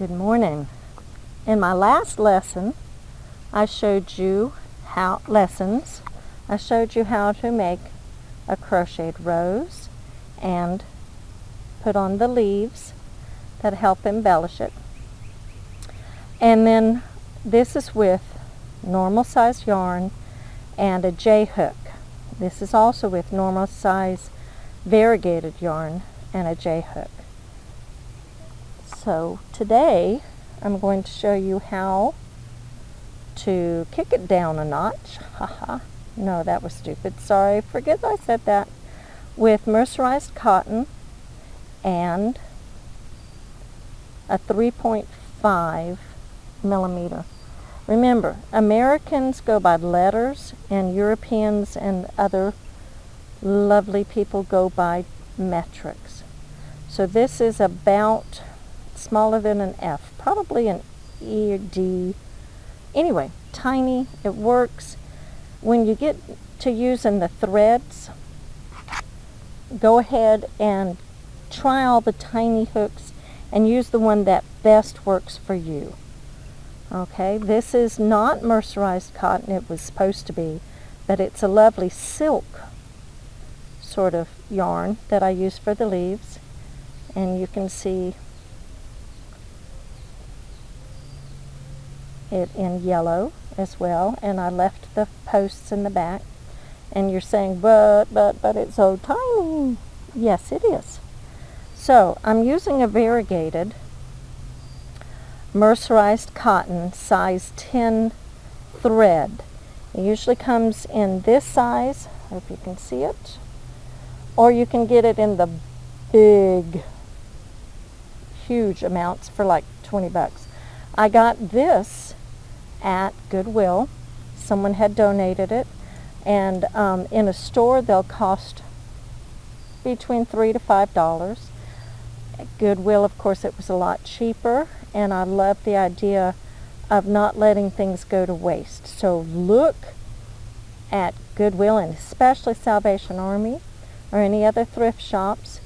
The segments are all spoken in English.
Good morning. In my last lesson, I showed you how to make a crocheted rose and put on the leaves that help embellish it. And then this is with normal size yarn and a J-hook. This is also with normal size variegated yarn and a J-hook. So today I'm going to show you how to kick it down a notch. Haha. No, that was stupid. Sorry, forget I said that. With mercerized cotton and a 3.5 millimeter. Remember, Americans go by letters and Europeans and other lovely people go by metrics. So this is about smaller than an F, probably an E or D. Anyway, tiny, it works. When you get to using the threads, go ahead and try all the tiny hooks and use the one that best works for you. Okay, this is not mercerized cotton, it was supposed to be, but it's a lovely silk sort of yarn that I use for the leaves, and you can see it in yellow as well, and I left the posts in the back. And you're saying, but it's so tiny. Yes, it is. So I'm using a variegated mercerized cotton size 10 thread. It usually comes in this size, I hope you can see it, or you can get it in the big, huge amounts for like 20 bucks. I got this at Goodwill. Someone had donated it, and in a store they'll cost between $3 to $5. At Goodwill, of course, it was a lot cheaper, and I love the idea of not letting things go to waste. So look at Goodwill, and especially Salvation Army or any other thrift shops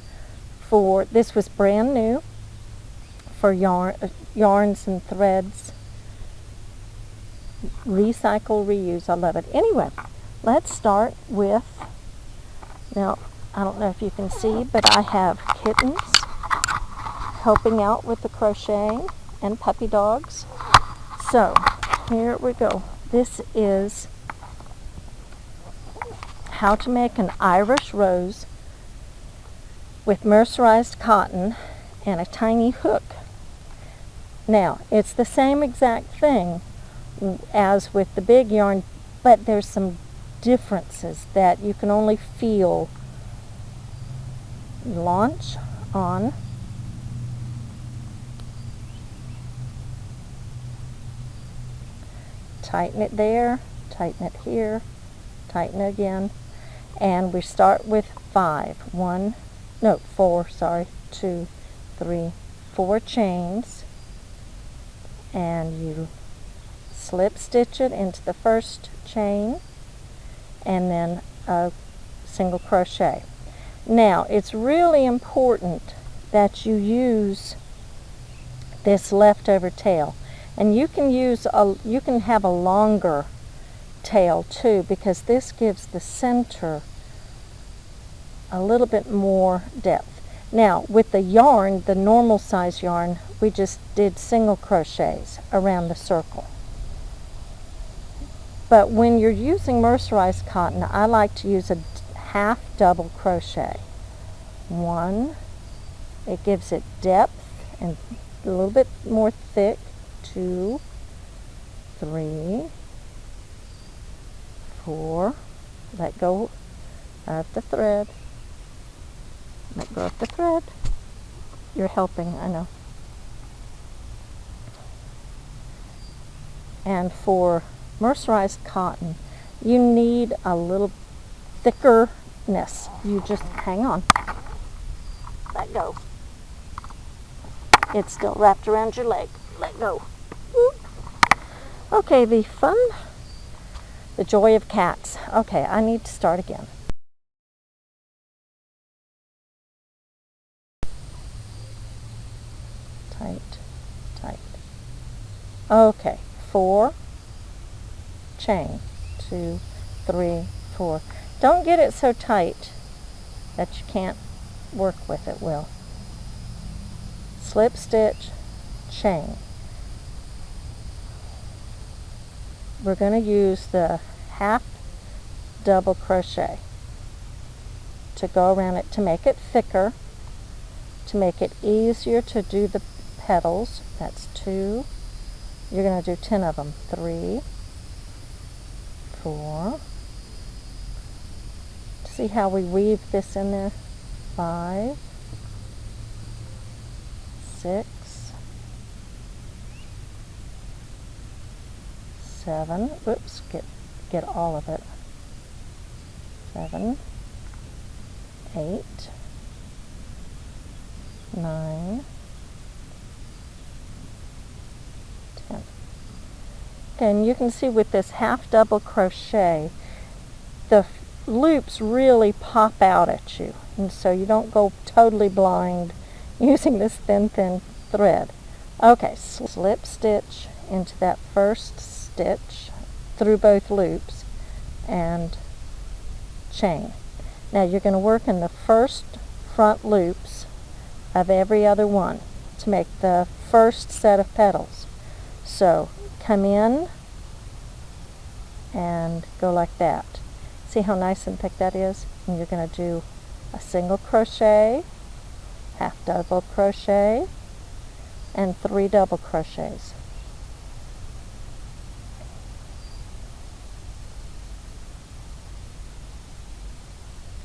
for, this was brand new, for yarns and threads. Recycle, reuse, I love it. Anyway, let's start with, now I don't know if you can see, but I have kittens helping out with the crocheting and puppy dogs. So here we go. This is how to make an Irish rose with mercerized cotton and a tiny hook. Now, it's the same exact thing as with the big yarn, but there's some differences that you can only feel. Launch on. Tighten it there, tighten it here, tighten it again, and we start with 4 chains, and you slip stitch it into the first chain and then a single crochet. Now it's really important that you use this leftover tail, and you can have a longer tail too, because this gives the center a little bit more depth. Now with the yarn, the normal size yarn, we just did single crochets around the circle. But when you're using mercerized cotton, I like to use a half double crochet. 1, it gives it depth and a little bit more thick. 2, 3, 4, let go of the thread. Let go of the thread. You're helping, I know. And for mercerized cotton, you need a little thickerness. You just hang on. Let go. It's still wrapped around your leg. Let go. Whoop. Okay, the joy of cats. Okay, I need to start again. Tight, tight. Okay, 4, chain, 2, 3, 4. Don't get it so tight that you can't work with it well. Slip stitch, chain. We're going to use the half double crochet to go around it to make it thicker, to make it easier to do the petals. That's 2. You're going to do 10 of them. 3, 4. See how we weave this in there? 5, 6, 7. Oops, get all of it. 7, 8, 9, 10. And you can see with this half double crochet, the loops really pop out at you, and so you don't go totally blind using this thin thread. Okay, slip stitch into that first stitch through both loops and chain. Now you're going to work in the first front loops of every other one to make the first set of petals. So come in and go like that. See how nice and thick that is? And you're going to do a single crochet, half double crochet, and 3 double crochets.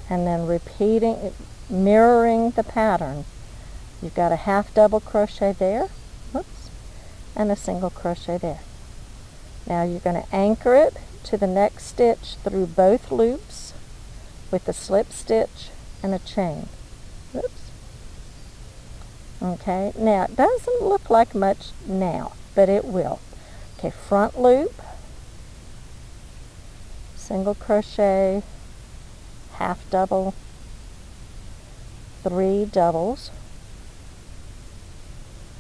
And then repeating, mirroring the pattern. You've got a half double crochet there, whoops, and a single crochet there. Now you're going to anchor it to the next stitch through both loops with a slip stitch and a chain. Oops. Okay, now it doesn't look like much now, but it will. Okay, front loop, single crochet, half double, 3 doubles.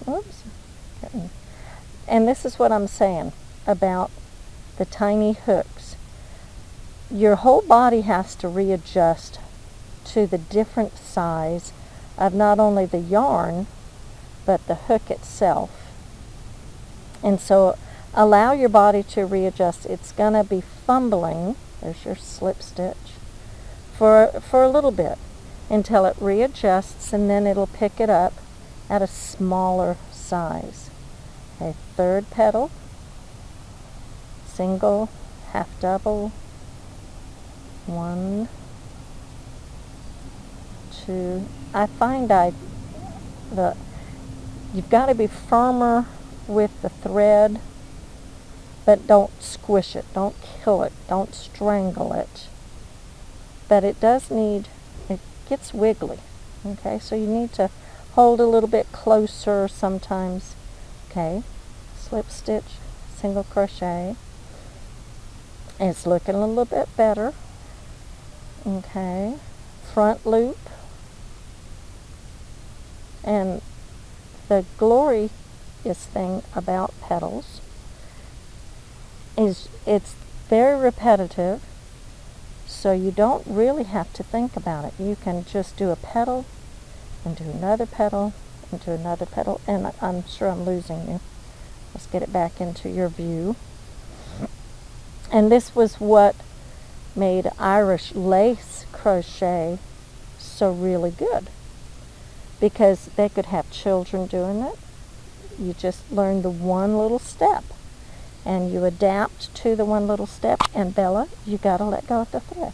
Oops. And this is what I'm saying about the tiny hooks. Your whole body has to readjust to the different size of not only the yarn but the hook itself. And so allow your body to readjust. It's going to be fumbling, there's your slip stitch, for a little bit until it readjusts, and then it'll pick it up at a smaller size. Okay, third petal, single, half double, 1, 2. I find you've got to be firmer with the thread, but don't squish it, don't kill it, don't strangle it. But it gets wiggly. Okay, so you need to hold a little bit closer sometimes. Okay, slip stitch, single crochet. It's looking a little bit better. Okay, front loop. And the glorious thing about petals is it's very repetitive, so you don't really have to think about it. You can just do a petal and do another petal and do another petal, and I'm sure I'm losing you. Let's get it back into your view. And this was what made Irish lace crochet so really good, because they could have children doing it. You just learn the one little step and you adapt to the one little step, and Bella, you got to let go of the thread.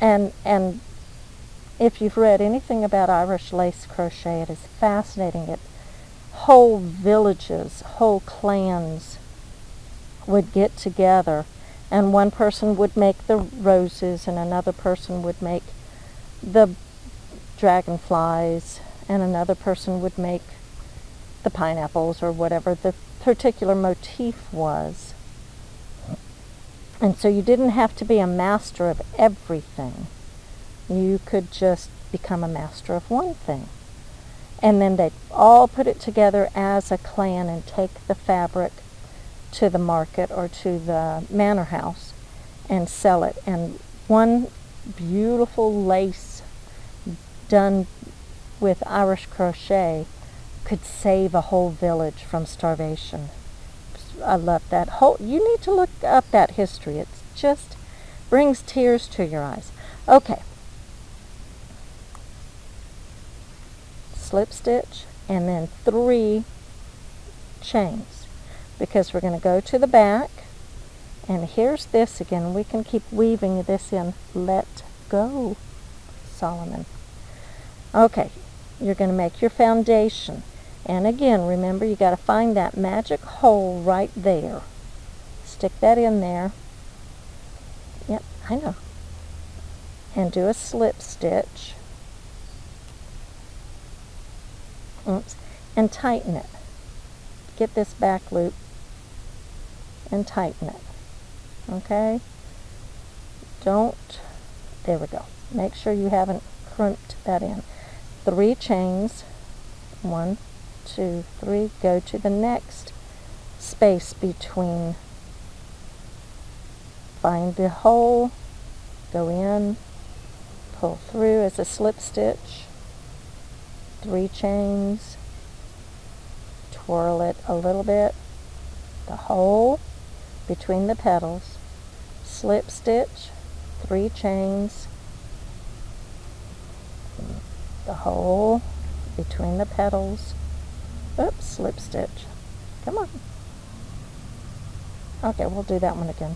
And if you've read anything about Irish lace crochet, it is fascinating. Whole villages, whole clans would get together, and one person would make the roses and another person would make the dragonflies and another person would make the pineapples or whatever the particular motif was. And so you didn't have to be a master of everything. You could just become a master of one thing. And then they all put it together as a clan and take the fabric to the market or to the manor house and sell it. And one beautiful lace done with Irish crochet could save a whole village from starvation. I love that. You need to look up that history. It just brings tears to your eyes. Okay. Slip stitch and then 3 chains, because we're going to go to the back, and here's this again. We can keep weaving this in. Let go, Solomon. Okay, you're going to make your foundation, and again, remember, you got to find that magic hole right there. Stick that in there. Yep, I know. And do a slip stitch. Oops, and tighten it. Get this back loop and tighten it. Okay? There we go. Make sure you haven't crimped that in. 3 chains. 1, 2, 3. Go to the next space between. Find the hole. Go in. Pull through as a slip stitch. 3 chains, twirl it a little bit, the hole between the petals, slip stitch, 3 chains, the hole between the petals, oops, slip stitch, come on. Okay, we'll do that one again.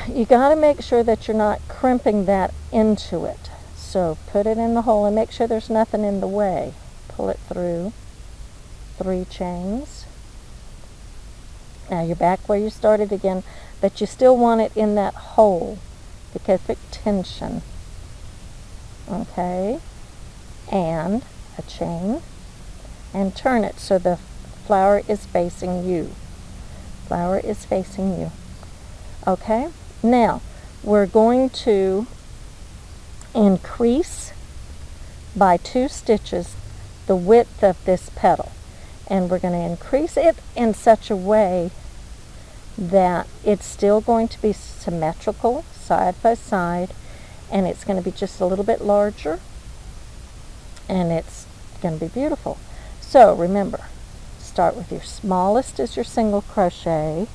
You got to make sure that you're not crimping that into it. So put it in the hole and make sure there's nothing in the way. Pull it through, 3 chains. Now you're back where you started again, but you still want it in that hole, the perfect tension. Okay, and a chain, and turn it so the flower is facing you. Flower is facing you. Okay, now we're going to increase by 2 stitches the width of this petal, and we're going to increase it in such a way that it's still going to be symmetrical side by side, and it's going to be just a little bit larger, and it's going to be beautiful. So remember, start with your smallest as your single crochet,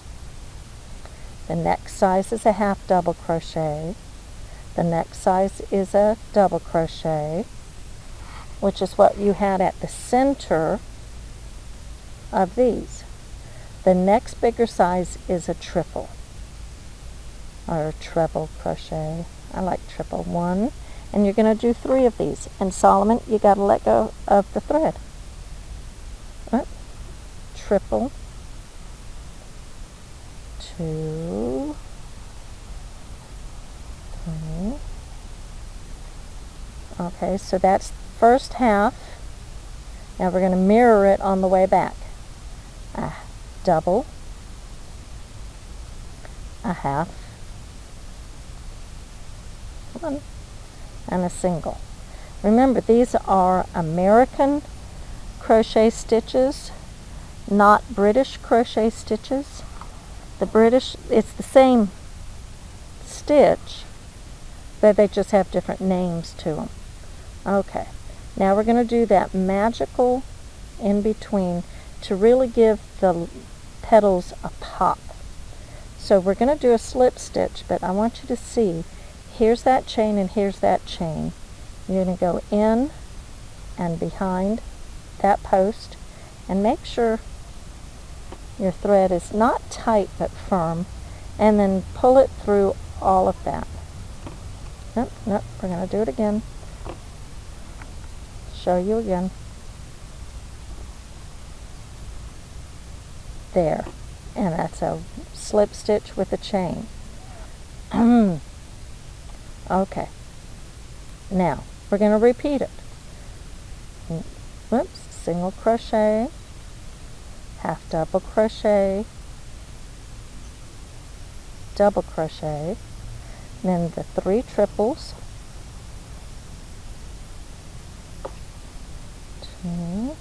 the next size is a half double crochet, the next size is a double crochet, which is what you had at the center of these. The next bigger size is a triple, or a treble crochet. I like triple. 1, and you're going to do 3 of these. And Solomon, you got to let go of the thread. Triple, 2, 3. Okay, so that's the first half. Now we're going to mirror it on the way back. A double, a half, 1, and a single. Remember, these are American crochet stitches, not British crochet stitches. The British, it's the same stitch, but they just have different names to them. Okay, now we're going to do that magical in between to really give the petals a pop. So we're going to do a slip stitch, but I want you to see, here's that chain and here's that chain. You're going to go in and behind that post, and make sure your thread is not tight but firm, and then pull it through all of that. Nope, we're going to do it again. Show you again. There, and that's a slip stitch with a chain. Okay, now we're going to repeat it. Whoops, single crochet, half double crochet, double crochet, then the 3 triples, It's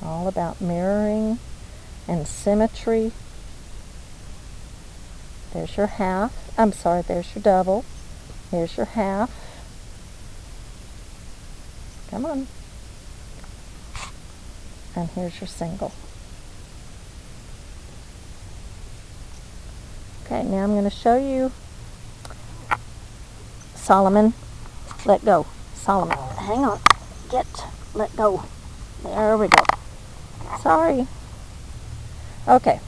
all about mirroring and symmetry. There's your half. I'm sorry, there's your double. Here's your half. Come on. And here's your single. Okay, now I'm going to show you Solomon. Let go. Solomon. Hang on. Let go. There we go. Sorry. Okay,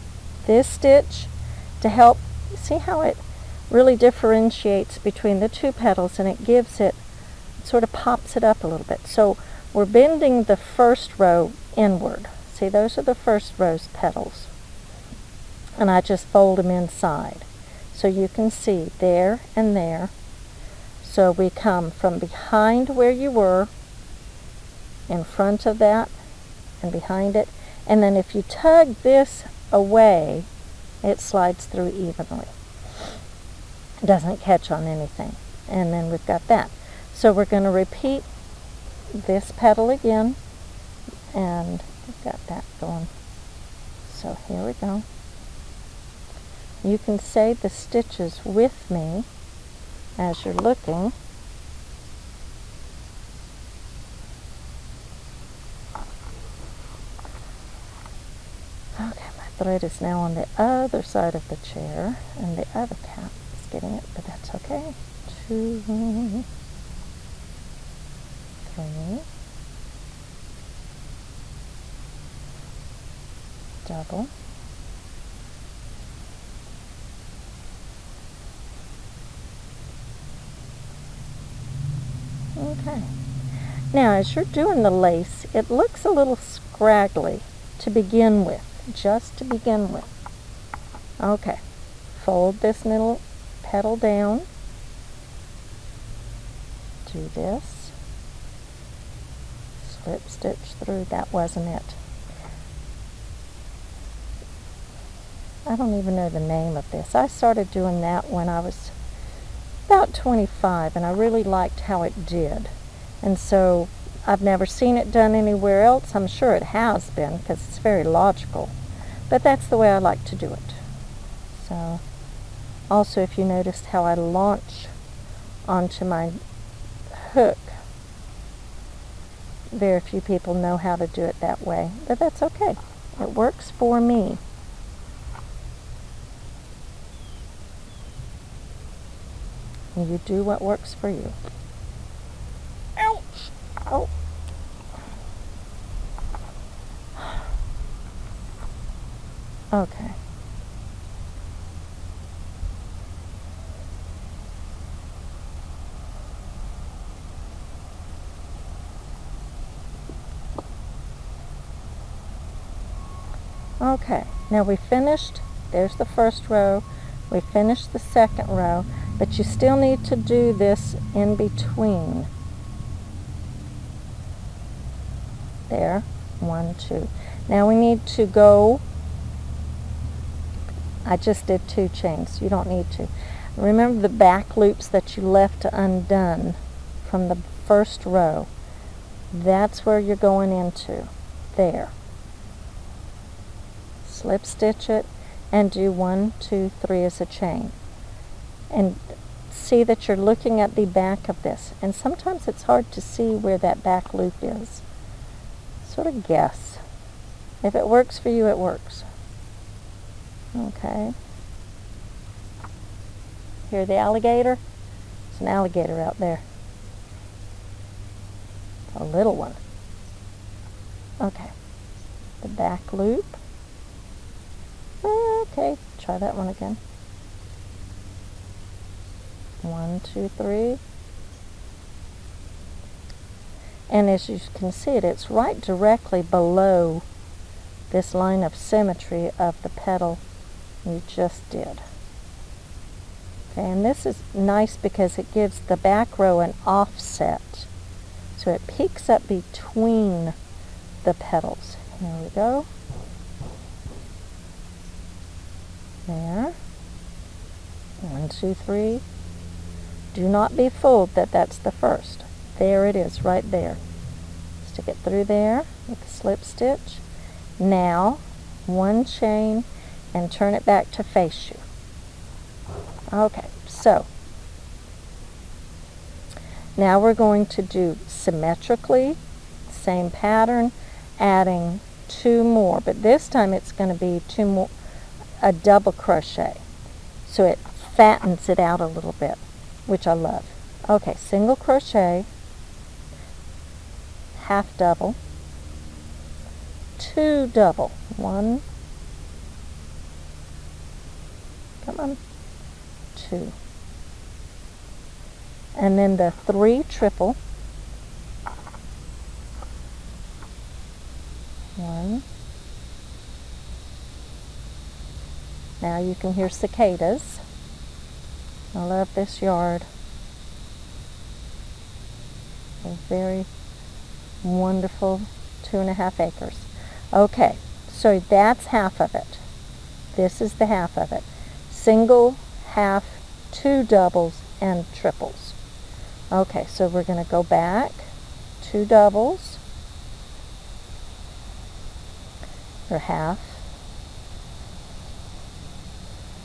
this stitch to help, see how it really differentiates between the two petals, and it gives it, sort of pops it up a little bit. So we're bending the first row inward. See, those are the first row's petals. And I just fold them inside. So you can see there and there. So we come from behind where you were, in front of that, and behind it. And then if you tug this away, it slides through evenly. It doesn't catch on anything. And then we've got that. So we're going to repeat this petal again, and we've got that going. So here we go. You can say the stitches with me as you're looking. Okay, my thread is now on the other side of the chair, and the other cat is getting it, but that's okay. 2, 3, double, okay. Now as you're doing the lace, it looks a little scraggly to begin with, just to begin with. Okay, fold this middle petal down, do this, slip stitch through. That wasn't it. I don't even know the name of this. I started doing that when I was about 25, and I really liked how it did. And so I've never seen it done anywhere else. I'm sure it has been, because it's very logical. But that's the way I like to do it. So, also if you noticed how I launch onto my hook, very few people know how to do it that way. But that's okay. It works for me. And you do what works for you. Ouch! Oh. Okay. Okay, now we finished, there's the first row, we finished the second row, but you still need to do this in between. There, 1, 2. Now we need to go, I just did 2 chains, you don't need to. Remember the back loops that you left undone from the first row. That's where you're going into, there. Slip stitch it and do 1, 2, 3 as a chain. And see that you're looking at the back of this. And sometimes it's hard to see where that back loop is. Sort of guess. If it works for you, it works. Okay. Hear the alligator? There's an alligator out there. A little one. Okay. The back loop. Okay, try that one again. 1, 2, 3. And as you can see it, it's right directly below this line of symmetry of the petal you just did. Okay, and this is nice because it gives the back row an offset. So it peeks up between the petals. Here we go. There. 1, 2, 3. Do not be fooled that that's the first. There it is, right there. Stick it through there with the slip stitch. Now, one chain and turn it back to face you. Okay, so now we're going to do symmetrically, same pattern, adding 2 more, but this time it's going to be 2 more, a double crochet, so it fattens it out a little bit, which I love. Okay, single crochet, half double, 2 double, 1, come on, 2, and then the 3 triple, 1. Now you can hear cicadas. I love this yard. A very wonderful 2.5 acres. Okay, so that's half of it. This is the half of it. Single, half, 2 doubles, and triples. Okay, so we're going to go back, 2 doubles, your half,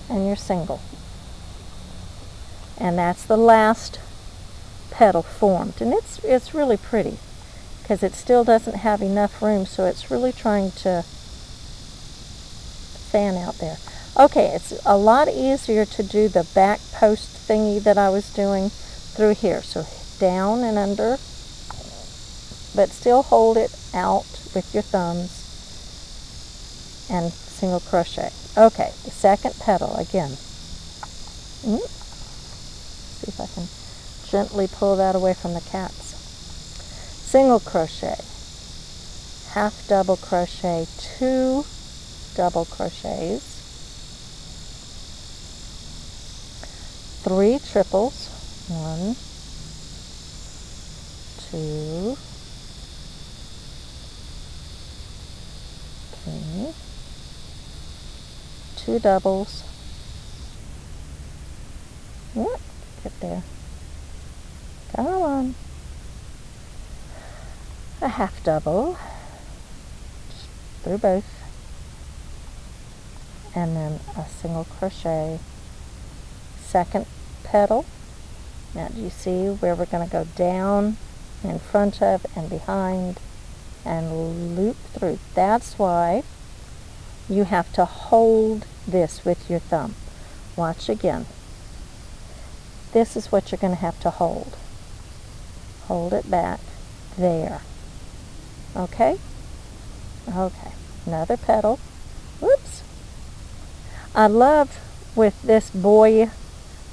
and your single. And that's the last petal formed. And it's really pretty because it still doesn't have enough room, so it's really trying to fan out there. Okay, it's a lot easier to do the back post thingy that I was doing through here. So down and under, but still hold it out with your thumbs and single crochet. Okay, the second petal again. See if I can gently pull that away from the cats. Single crochet, half double crochet, 2 double crochets, 3 triples, 1, 2, 3, 2 doubles, get there, come on, a half double through both, and then a single crochet, second petal. Now do you see where we're going to go down in front of and behind and loop through? That's why you have to hold this with your thumb. Watch again. This is what you're going to have to hold. Hold it back there. Okay? Okay. Another petal. Whoops. I love with this Boye,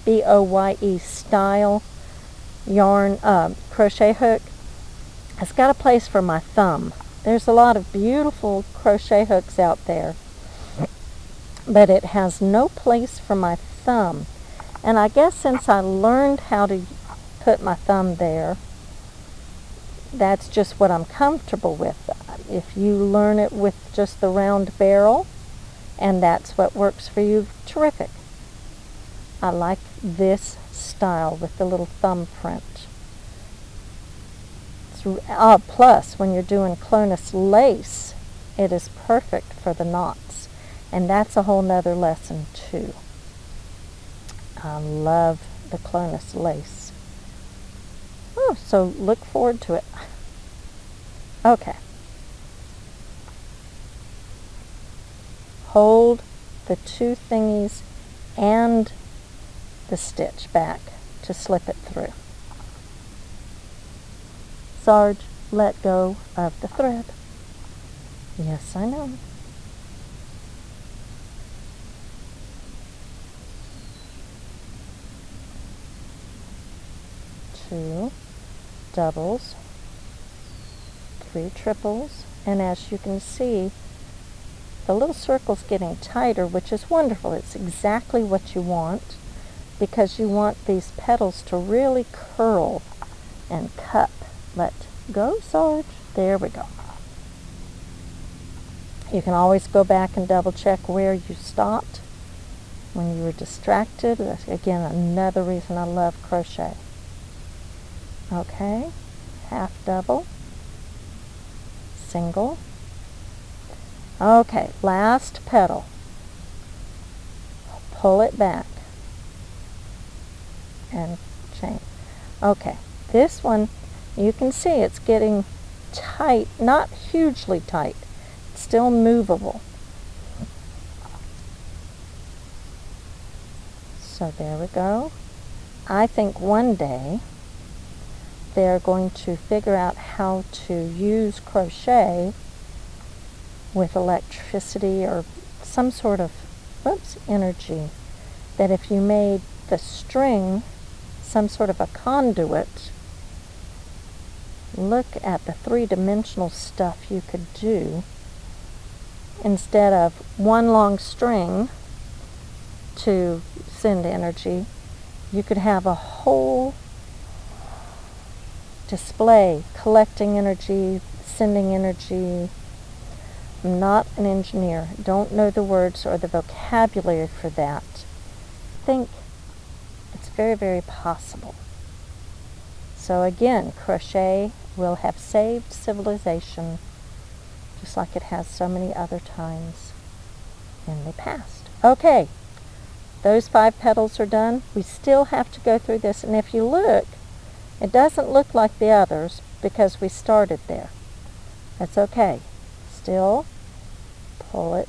B-O-Y-E style yarn crochet hook, it's got a place for my thumb. There's a lot of beautiful crochet hooks out there, but it has no place for my thumb. And I guess since I learned how to put my thumb there, that's just what I'm comfortable with. If you learn it with just the round barrel, and that's what works for you, terrific. I like this style with the little thumbprint. Plus, when you're doing clonus lace, it is perfect for the knots. And that's a whole nother lesson too. I love the clonus lace. Oh, so look forward to it. Okay. Hold the 2 thingies and the stitch back to slip it through. Sarg, let go of the thread. Yes, I know. Two doubles, 3 triples, and as you can see, the little circle's getting tighter, which is wonderful. It's exactly what you want, because you want these petals to really curl and cup. Let go, Sarg. There we go. You can always go back and double check where you stopped when you were distracted. That's, again, another reason I love crochet. Okay, half double, single. Okay, last petal. Pull it back and chain. Okay, this one, you can see it's getting tight, not hugely tight, it's still movable. So there we go. I think one day they're going to figure out how to use crochet with electricity or some sort of energy, that if you made the string some sort of a conduit, look at the three-dimensional stuff you could do. Instead of one long string to send energy, you could have a whole display collecting energy, sending energy. I'm not an engineer, don't know the words or the vocabulary for that. I think it's very, very possible. So again, crochet will have saved civilization just like it has so many other times in the past. Okay, those 5 petals are done. We still have to go through this, and if you look, it doesn't look like the others because we started there. That's okay. Still pull it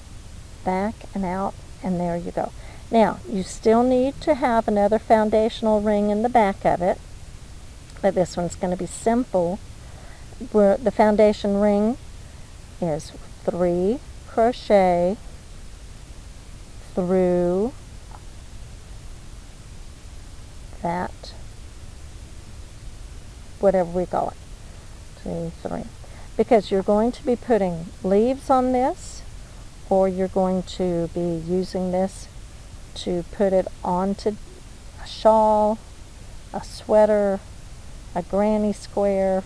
back and out, and there you go. Now, you still need to have another foundational ring in the back of it, but this one's going to be simple. Where the foundation ring is 3 crochet through that, whatever we call it, 2, 3, because you're going to be putting leaves on this, or you're going to be using this to put it onto a shawl, a sweater, a granny square.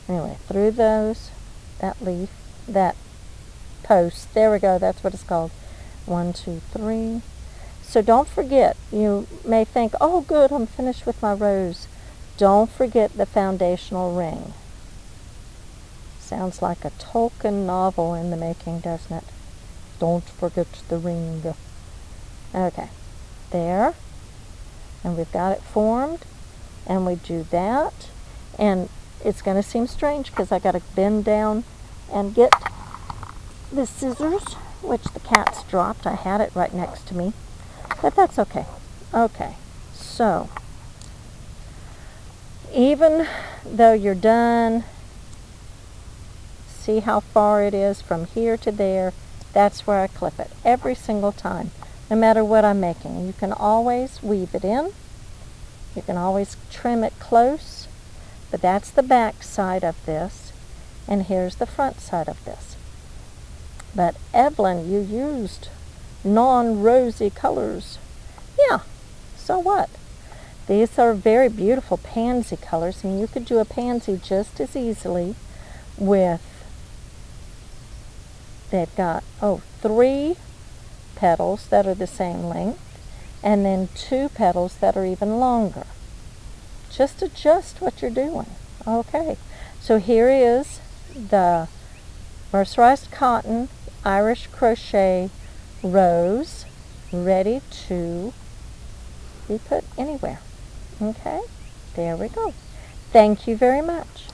Anyway, through those, that leaf, that post, there we go, that's what it's called. 1, 2, 3. So don't forget, you may think, oh good, I'm finished with my rows. Don't forget the foundational ring. Sounds like a Tolkien novel in the making, doesn't it? Don't forget the ring. Okay, there. And we've got it formed. And we do that. And it's going to seem strange because I got to bend down and get the scissors, which the cat's dropped. I had it right next to me. But that's okay. Okay, so even though you're done, see how far it is from here to there, that's where I clip it every single time, no matter what I'm making. You can always weave it in, you can always trim it close, but that's the back side of this, and here's the front side of this. But Evelyn, you used non-rosy colors. Yeah, so what? These are very beautiful pansy colors, and you could do a pansy just as easily with, they've got, 3 petals that are the same length, and then 2 petals that are even longer. Just adjust what you're doing. Okay, so here is the mercerized cotton Irish crochet rose ready to be put anywhere. Okay, there we go. Thank you very much.